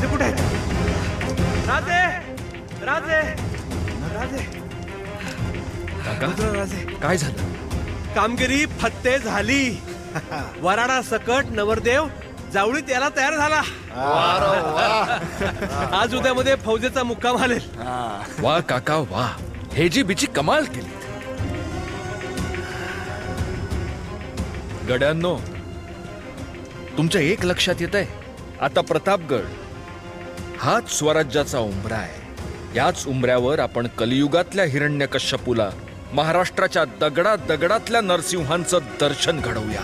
राजे कुठे आहेत? राजे राजे राजे राजे, काय झालं? कामगिरी फत्ते झाली. वराडा सकट नवरदेव जावळीत याला तयार झाला. आज उद्यामध्ये फौजेचा मुक्काम आलेल. वा काका वा, हे जी बिची कमाल केली. गड्यांनो, तुमच्या एक लक्षात येत आहे, आता प्रतापगड हाच स्वराज्याचा उंबरा आहे. याच उंबऱ्यावर आपण कलियुगातल्या हिरण्यकश्यपूला, महाराष्ट्राच्या दगडातल्या नरसिंहांचं दर्शन घडवूया.